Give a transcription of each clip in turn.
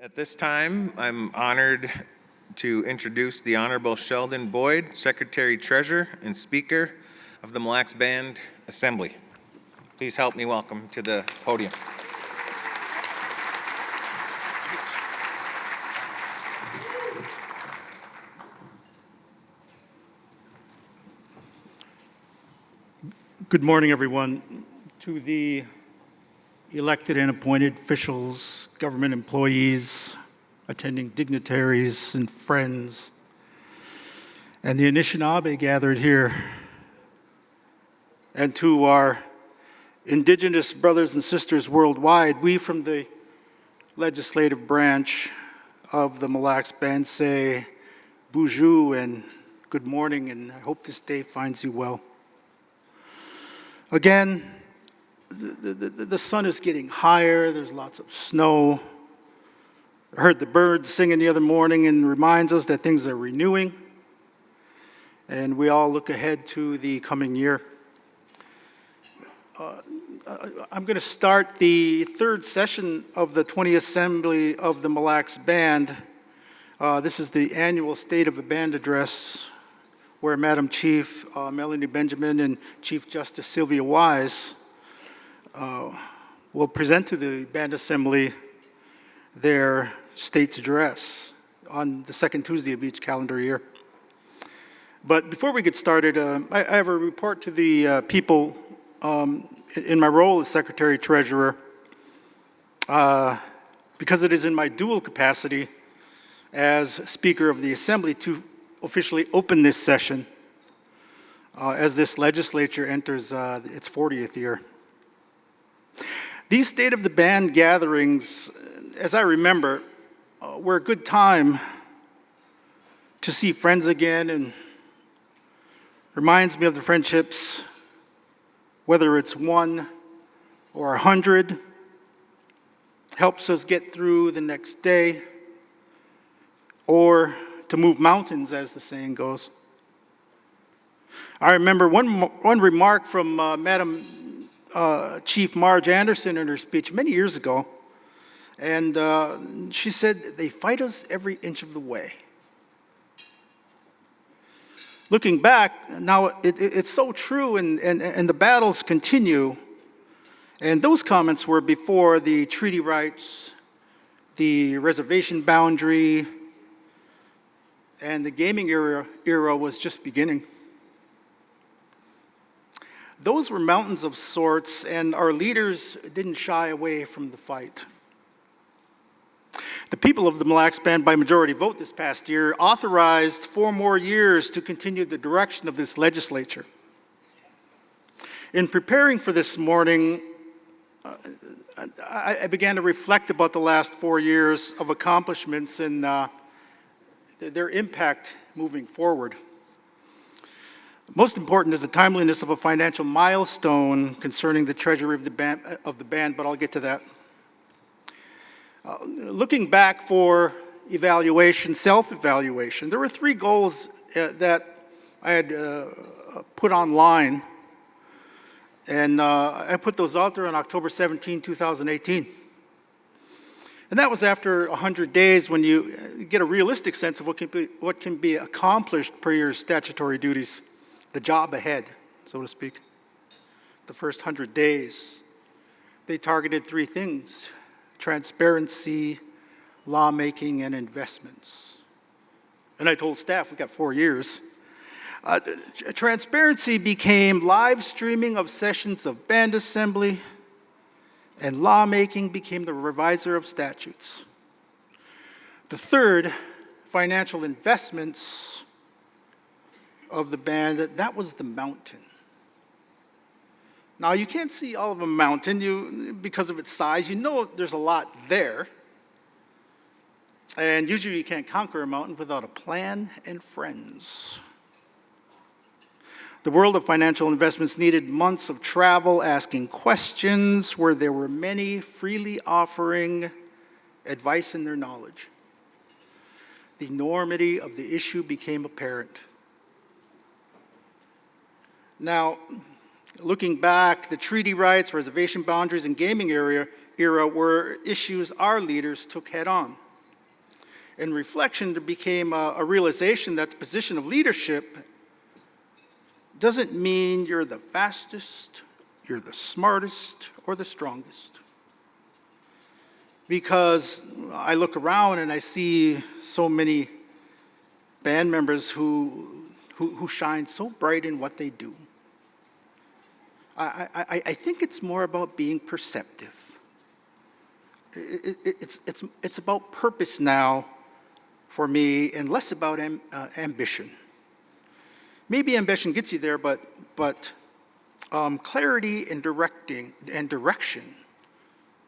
At this time, I'm honored to introduce the Honorable Sheldon Boyd, Secretary-Treasurer and Speaker of the Mille Lacs Band Assembly. Please help me welcome to the podium. Good morning, everyone. To the elected and appointed officials, government employees, attending dignitaries and friends, and the Anishinaabe gathered here, and to our Indigenous brothers and sisters worldwide, we from the legislative branch of the Mille Lacs Band say bonjour and good morning, and I hope this day finds you well. Again, the sun is getting higher, there's lots of snow. I heard the birds singing the other morning and reminds us that things are renewing, and we all look ahead to the coming year. I'm going to start the third session of the 20th Assembly of the Mille Lacs Band. This is the annual State of the Band Address, where Madam Chief Melanie Benjamin and Chief Justice Sylvia Wise will present to the Band Assembly their state's address on the second Tuesday of each calendar year. But before we get started, I have a report to the people in my role as Secretary-Treasurer, because it is in my dual capacity as Speaker of the Assembly to officially open this session as this legislature enters its 40th year. These State of the Band gatherings, as I remember, were a good time to see friends again, and reminds me of the friendships, whether it's 1 or 100, helps us get through the next day, or to move mountains, as the saying goes. I remember one remark from Madam Chief Marge Anderson in her speech many years ago, and she said, "They fight us every inch of the way." Looking back, now it's so true, and the battles continue, and those comments were before the treaty rights, the reservation boundary, and the gaming era was just beginning. Those were mountains of sorts, and our leaders didn't shy away from the fight. The people of the Mille Lacs Band, by majority vote this past year, authorized 4 more years to continue the direction of this legislature. In preparing for this morning, I began to reflect about the last 4 years of accomplishments and their impact moving forward. Most important is the timeliness of a financial milestone concerning the treasury of the band, but I'll get to that. Looking back for evaluation, self-evaluation, there were 3 goals that I had put online, and I put those out there on October 17, 2018. And that was after 100 days, when you get a realistic sense of what can be accomplished per your statutory duties, the job ahead, so to speak. The first 100 days, they targeted 3 things: transparency, lawmaking, and investments. And I told staff, we got 4 years. Transparency became live streaming of sessions of band assembly, and lawmaking became the reviser of statutes. The third, financial investments of the band, that was the mountain. Now, you can't see all of a mountain because of its size. You know there's a lot there. And usually you can't conquer a mountain without a plan and friends. The world of financial investments needed months of travel, asking questions, where there were many freely offering advice in their knowledge. The enormity of the issue became apparent. Now, looking back, the treaty rights, reservation boundaries, and gaming era were issues our leaders took head on. In reflection, there became a realization that the position of leadership doesn't mean you're the fastest, you're the smartest, or the strongest. Because I look around and I see so many band members who shine so bright in what they do. I think it's more about being perceptive. It's about purpose now for me and less about ambition. Maybe ambition gets you there, but clarity and direction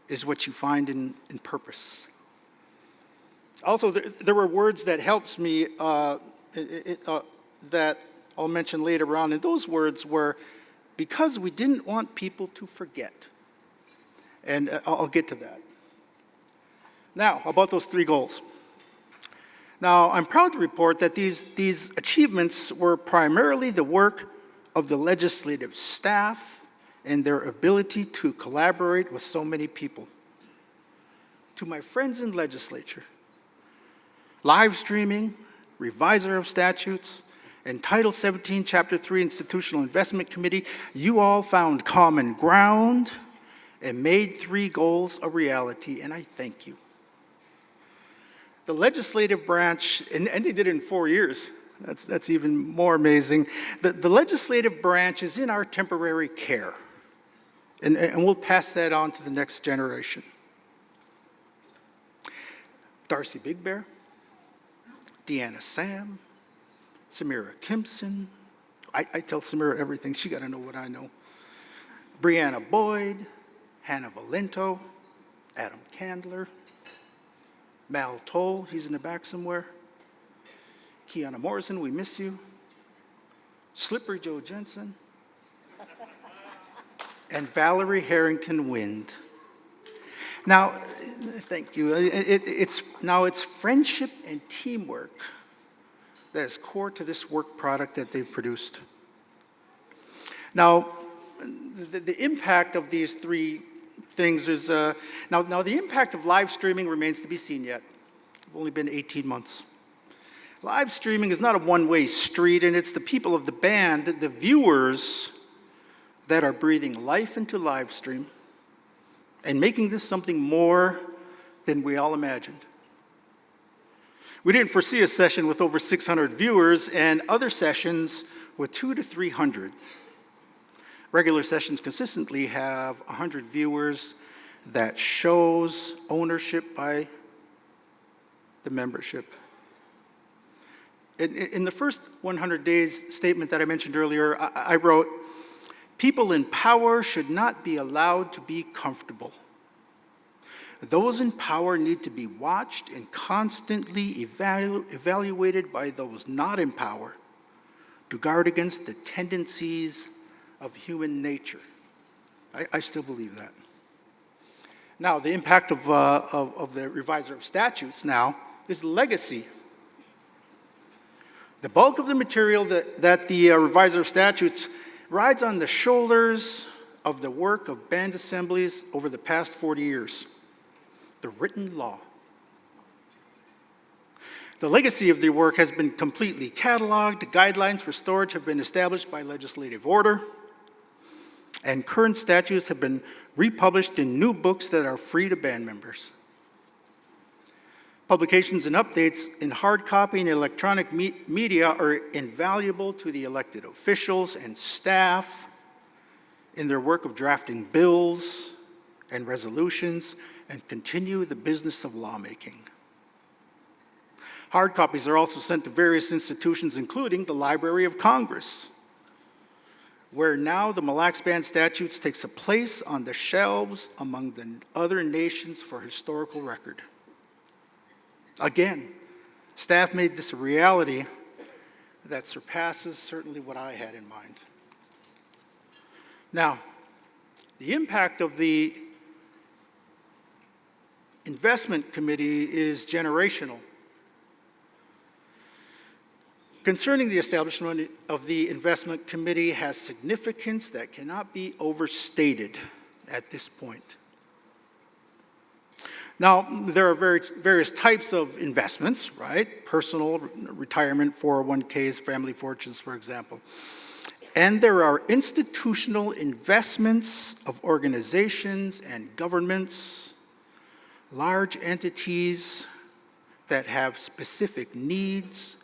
is what you find in purpose. Also, there were words that helped me that I'll mention later on, and those words were, because we didn't want people to forget. And I'll get to that. Now, about those 3 goals. Now, I'm proud to report that these achievements were primarily the work of the legislative staff and their ability to collaborate with so many people. To my friends in legislature, live streaming, reviser of statutes, and Title 17, Chapter 3 Institutional Investment Committee, you all found common ground and made 3 goals a reality, and I thank you. The legislative branch, and they did it in 4 years. That's even more amazing. The legislative branch is in our temporary care, and we'll pass that on to the next generation. Darcy Big Bear, Deanna Sam, Samira Kimpson. I tell Samira everything. She got to know what I know. Brianna Boyd, Hannah Valento, Adam Candler, Mal Toll, he's in the back somewhere. Kiana Morrison, we miss you. Slippery Joe Jensen. And Valerie Harrington Wind. Now, thank you. It's friendship and teamwork that is core to this work product that they've produced. Now, the impact of these 3 things is, now the impact of live streaming remains to be seen yet. It's only been 18 months. Live streaming is not a one-way street, and it's the people of the band, the viewers, that are breathing life into live stream and making this something more than we all imagined. We didn't foresee a session with over 600 viewers and other sessions with 200 to 300. Regular sessions consistently have 100 viewers. That shows ownership by the membership. In the first 100 days statement that I mentioned earlier, I wrote, people in power should not be allowed to be comfortable. Those in power need to be watched and constantly evaluated by those not in power to guard against the tendencies of human nature. I still believe that. Now, the impact of the reviser of statutes now is legacy. The bulk of the material that the reviser of statutes rides on the shoulders of the work of band assemblies over the past 40 years, the written law. The legacy of the work has been completely cataloged. Guidelines for storage have been established by legislative order, and current statutes have been republished in new books that are free to band members. Publications and updates in hard copy and electronic media are invaluable to the elected officials and staff in their work of drafting bills and resolutions and continue the business of lawmaking. Hard copies are also sent to various institutions, including the Library of Congress, where now the Mille Lacs Band statutes takes a place on the shelves among the other nations for historical record. Again, staff made this a reality that surpasses certainly what I had in mind. Now, the impact of the investment committee is generational. Concerning the establishment of the investment committee has significance that cannot be overstated at this point. Now, there are various types of investments, right? Personal, retirement, 401ks, family fortunes, for example. And there are institutional investments of organizations and governments, large entities that have specific needs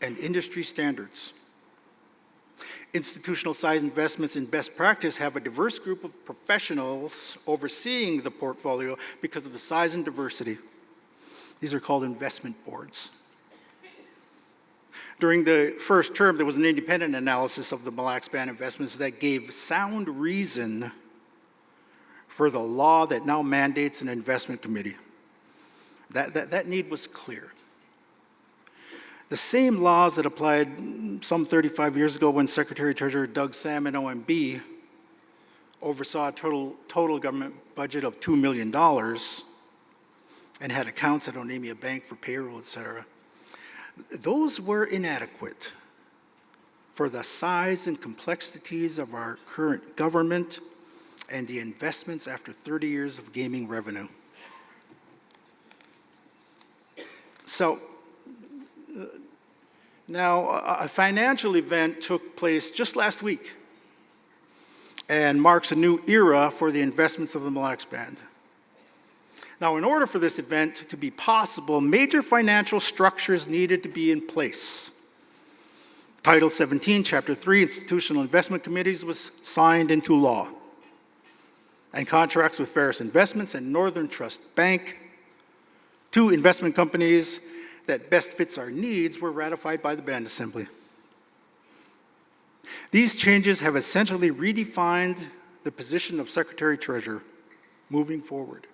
and industry standards. Institutional size investments in best practice have a diverse group of professionals overseeing the portfolio because of the size and diversity. These are called investment boards. During the first term, there was an independent analysis of the Mille Lacs Band investments that gave sound reason for the law that now mandates an investment committee. That need was clear. The same laws that applied some 35 years ago when Secretary-Treasurer Doug Salmon, OMB, oversaw a total government budget of $2 million and had accounts at Onamia Bank for payroll, et cetera. Those were inadequate for the size and complexities of our current government and the investments after 30 years of gaming revenue. So, now, a financial event took place just last week and marks a new era for the investments of the Mille Lacs Band. Now, in order for this event to be possible, major financial structures needed to be in place. Title 17, Chapter 3, Institutional Investment Committees was signed into law. And contracts with Ferris Investments and Northern Trust Bank, two investment companies that best fits our needs, were ratified by the Band Assembly. These changes have essentially redefined the position of Secretary-Treasurer moving forward.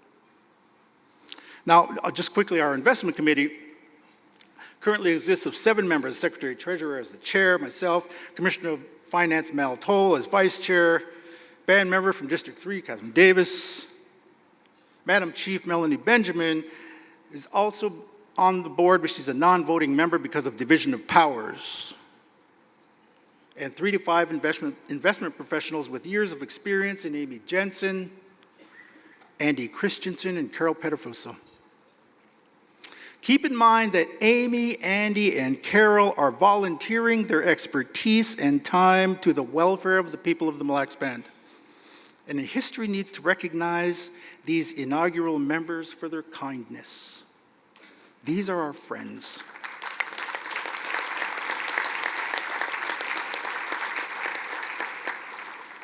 Now, just quickly, our investment committee currently exists of 7 members, Secretary-Treasurer as the chair, myself, Commissioner of Finance Mal Toll as vice chair, band member from District 3, Catherine Davis, Madam Chief Melanie Benjamin is also on the board, but she's a non-voting member because of division of powers. And 3 to 5 investment professionals with years of experience in Amy Jensen, Andy Christensen, and Carol Pettifuso. Keep in mind that Amy, Andy, and Carol are volunteering their expertise and time to the welfare of the people of the Mille Lacs Band. And history needs to recognize these inaugural members for their kindness. These are our friends.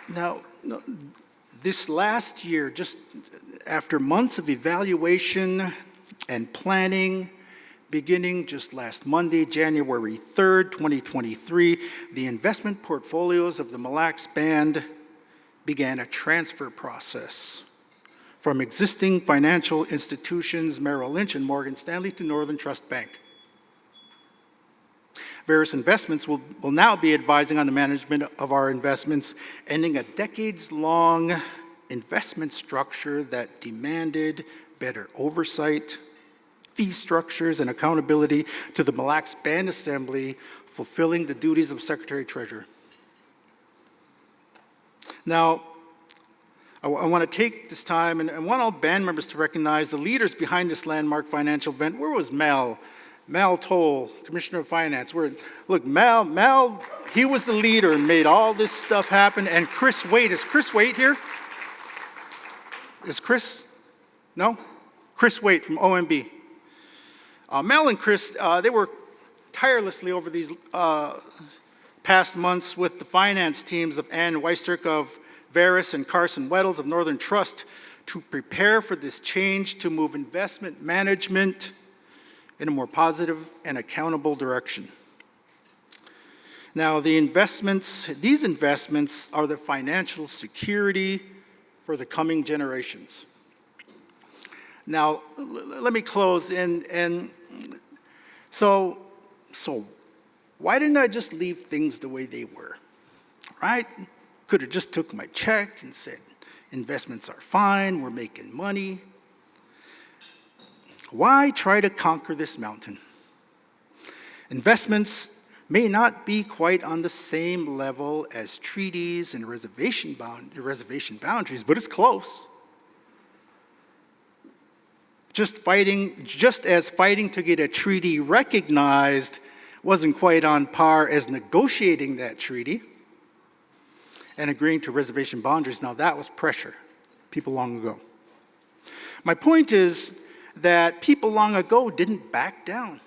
Now, this last year, just after months of evaluation and planning, beginning just last Monday, January 3rd, 2023, the investment portfolios of the Mille Lacs Band began a transfer process from existing financial institutions, Merrill Lynch and Morgan Stanley, to Northern Trust Bank. Various investments will now be advising on the management of our investments, ending a decades-long investment structure that demanded better oversight, fee structures, and accountability to the Mille Lacs Band Assembly, fulfilling the duties of Secretary-Treasurer. Now, I want to take this time and want all band members to recognize the leaders behind this landmark financial event. Where was Mal? Mal Toll, Commissioner of Finance. Look, Mal, he was the leader and made all this stuff happen. And Chris Waite, is Chris Waite here? Is Chris? No? Chris Waite from OMB. Mel and Chris, they worked tirelessly over these past months with the finance teams of Ann Weisterk of Veris and Carson Weddles of Northern Trust to prepare for this change to move investment management in a more positive and accountable direction. Now, these investments are the financial security for the coming generations. Now, let me close so why didn't I just leave things the way they were, right? Could have just took my check and said, investments are fine, we're making money. Why try to conquer this mountain? Investments may not be quite on the same level as treaties and reservation boundaries, but it's close. just as fighting to get a treaty recognized wasn't quite on par as negotiating that treaty and agreeing to reservation boundaries. Now that was pressure, people long ago. My point is that people long ago didn't back down.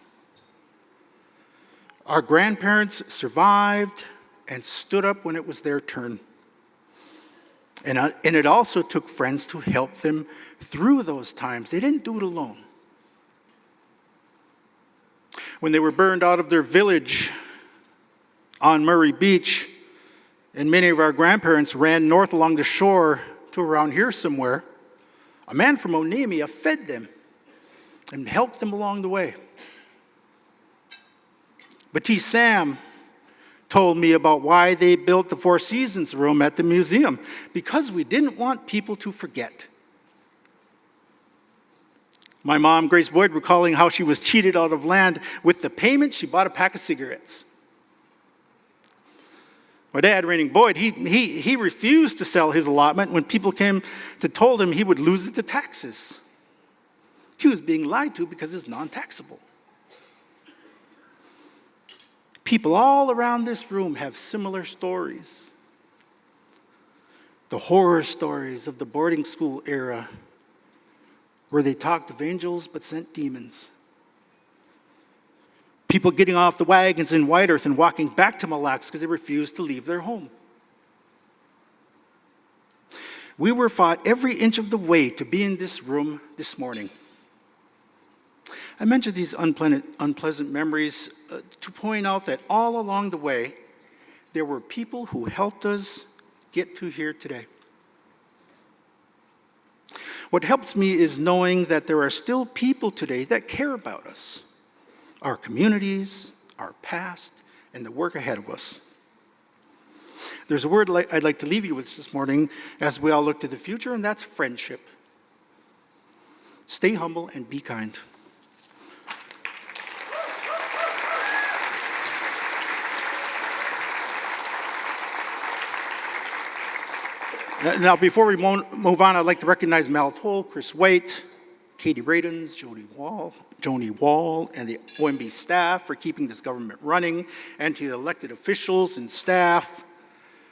Our grandparents survived and stood up when it was their turn. And it also took friends to help them through those times. They didn't do it alone. When they were burned out of their village on Murray Beach, and many of our grandparents ran north along the shore to around here somewhere, a man from Onemia fed them and helped them along the way. But Sam told me about why they built the Four Seasons room at the museum, because we didn't want people to forget. My mom, Grace Boyd, recalling how she was cheated out of land. With the payment, she bought a pack of cigarettes. My dad, Raining Boyd, he refused to sell his allotment when people came to told him he would lose it to taxes. He was being lied to because it's non-taxable. People all around this room have similar stories. The horror stories of the boarding school era, where they talked of angels but sent demons. People getting off the wagons in White Earth and walking back to Mille Lacs because they refused to leave their home. We were fought every inch of the way to be in this room this morning. I mentioned these unpleasant memories to point out that all along the way, there were people who helped us get to here today. What helps me is knowing that there are still people today that care about us, our communities, our past, and the work ahead of us. There's a word I'd like to leave you with this morning as we all look to the future, and that's friendship. Stay humble and be kind. Now, before we move on, I'd like to recognize Mal Toll, Chris Waite, Katie Radens, Joni Wall, and the OMB staff for keeping this government running, and to the elected officials and staff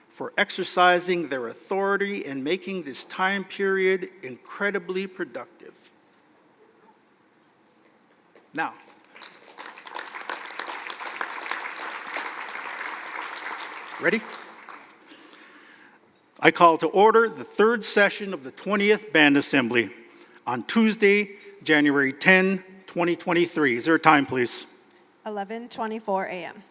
for exercising their authority and making this time period incredibly productive. Now, ready? I call to order the third session of the 20th Band Assembly on Tuesday, January 10, 2023. Is there a time, please? 11:24 a.m.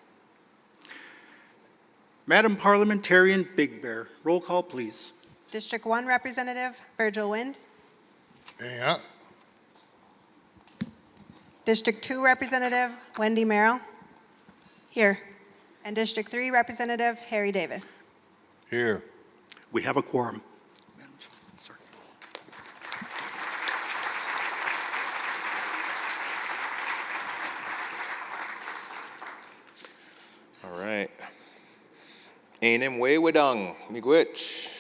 Madam Parliamentarian Big Bear, roll call, please. District 1 Representative Virgil Wind. Yeah. District 2 Representative Wendy Merrill. Here. And District 3 Representative Harry Davis. Here. We have a quorum. Sorry. All right. Einem Way Wedung, Miigwech.